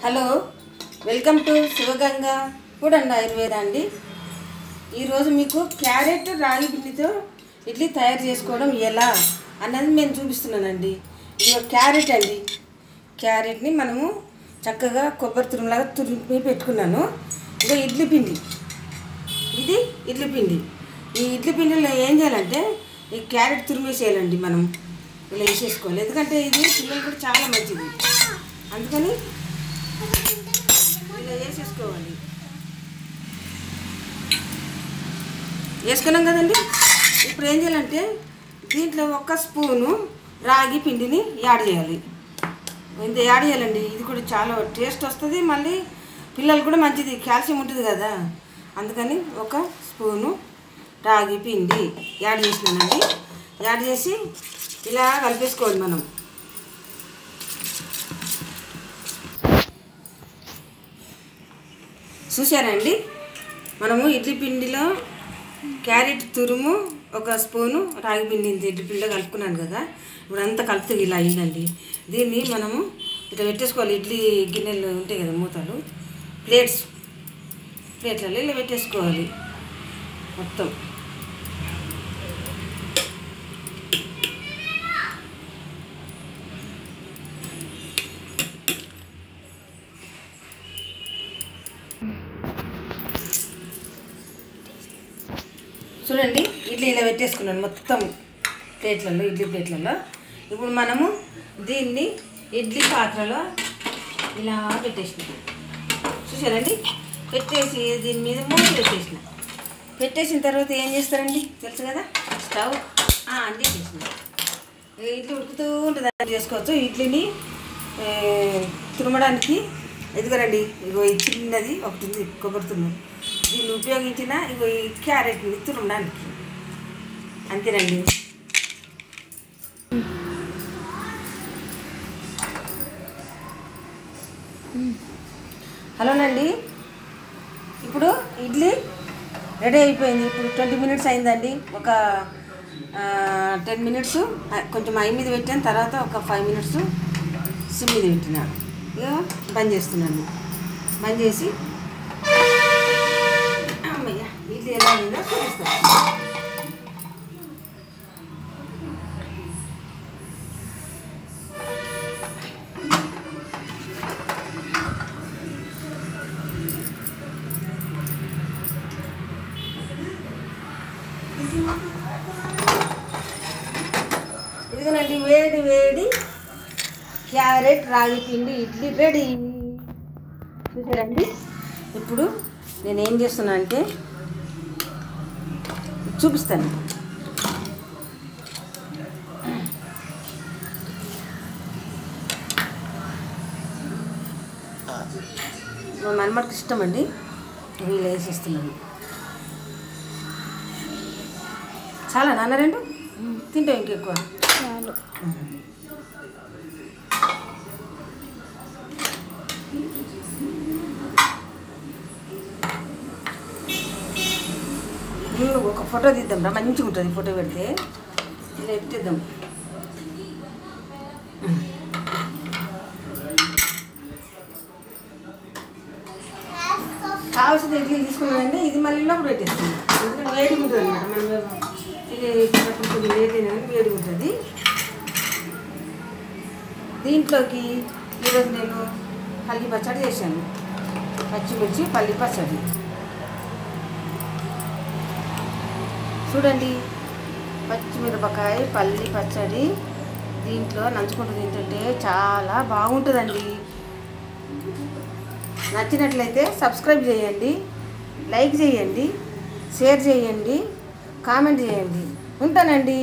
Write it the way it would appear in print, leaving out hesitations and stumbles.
Hello, welcome to Shivaganga food and Ayurveda అండి. ఈరోజు మీకు క్యారెట్ రాగి పిండితో ఇడ్లీ తయారు చేసుకోవడం ఎలా అన్నది నేను చూపిస్తున్నానండి. ఇది క్యారెట్ అండి. క్యారెట్ని మనము చక్కగా కొబ్బరి తురుములాగా తురిమి పెట్టుకున్నాను. ఇదో ఇడ్లీ పిండి, ఇది ఇడ్లీ పిండి. ఈ ఇడ్లీ పిండిలో ఏం చేయాలంటే ఈ క్యారెట్ తురిమేసేయాలండి. మనం ఇలా వేసేసుకోవాలి, ఎందుకంటే ఇది పిల్లలు కూడా చాలా మంచిది. అందుకని ఇలా వేసేసుకోవాలి. వేసుకున్నాం కదండి. ఇప్పుడు ఏం చేయాలంటే దీంట్లో 1 స్పూను రాగి పిండిని యాడ్ చేయాలి. ఇంత యాడ్ చేయాలండి. ఇది కూడా చాలా టేస్ట్ వస్తుంది, మళ్ళీ పిల్లలు కూడా మంచిది, కాల్షియం ఉంటుంది కదా. అందుకని 1 స్పూను రాగి పిండి యాడ్ చేసినానండి. యాడ్ చేసి ఇలా కలిపేసుకోవాలి మనం. చూసారండి, మనము ఇడ్లీ పిండిలో క్యారెట్ తురుము 1 స్పూను రాగి పిండి ఇడ్లీ పిండిలో కలుపుకున్నాను కదా. ఇప్పుడు అంతా కలిపితే ఇలా అయిందండి. దీన్ని మనము ఇట్లా పెట్టేసుకోవాలి. ఇడ్లీ గిన్నెలు ఉంటాయి కదా, మూతలు, ప్లేట్లలో ఇలా పెట్టేసుకోవాలి మొత్తం. చూడండి, ఇడ్లీ ఇలా పెట్టేసుకున్నాను మొత్తం ప్లేట్లలో, ఇడ్లీ ప్లేట్లలో. ఇప్పుడు మనము దీన్ని ఇడ్లీ పాత్రలో ఇలా పెట్టేసినాం. చూసారండి, పెట్టేసి దీని మీద మూత పెట్టేసిన తర్వాత ఏం చేస్తారండి తెలుసు కదా, స్టవ్ అంటించేసిన ఇడ్లీ ఉడుకుతూ ఉంటుంది. అది చేసుకోవచ్చు. ఇడ్లీని తురమడానికి ఎదుగురండి. ఇగో ఈ చిన్నది ఒకటి ఉంది, కొబ్బరి తురుము. దీన్ని ఉపయోగించిన ఇగో ఈ క్యారెట్ని తురమడానికి. అంతేనండి. హలోనండి, ఇప్పుడు ఇడ్లీ రెడీ అయిపోయింది. ఇప్పుడు 20 మినిట్స్ అయిందండి. ఒక 10 మినిట్స్ కొంచెం హై మీద పెట్టాను, తర్వాత ఒక 5 మినిట్స్ సిమ్ మీద పెట్టినా. ఇక బంద్ చేస్తున్నాను. బంద్ చేసి అమ్మయ్య ఇడ్లీ ఎలా అయిందో చూపిస్తాను. ఇదిగోనండి, వేడి వేడి క్యారెట్ రాగి పిండి ఇడ్లీ రెడీ. చూసారండి, ఇప్పుడు నేను ఏం చేస్తున్నా అంటే చూపిస్తాను. మా మనమడికి ఇష్టం అండి, వీళ్ళు వేసేస్తున్నాను. చాలా నాన్న 2 తింటాం, ఇంకెక్కువ చాలు. ఒక ఫోటో తీద్దాం రా, మంచిగా ఉంటుంది. ఫోటో పెడితే ఇలా ఎత్తేద్దాం. కావాల్సిన ఇడ్లీ తీసుకున్నామంటే ఇది మళ్ళీ లోపల పెట్టేస్తుంది, ఎందుకంటే వేడిగా ఉంటుంది అన్నమాట. మనం కొంచెం వేడిగా వేడిగా ఉంటుంది. దీంట్లోకి ఈరోజు నేను పల్లి పచ్చడి చేశాను. పచ్చిమిర్చి పల్లి పచ్చడి చూడండి. పచ్చిమిరపకాయ పల్లి పచ్చడి దీంట్లో నంచుకుంటూ తింటుంటే చాలా బాగుంటుందండి. నచ్చినట్లయితే సబ్స్క్రైబ్ చేయండి, లైక్ చేయండి, షేర్ చేయండి, కామెంట్ చేయండి. ఉంటానండి.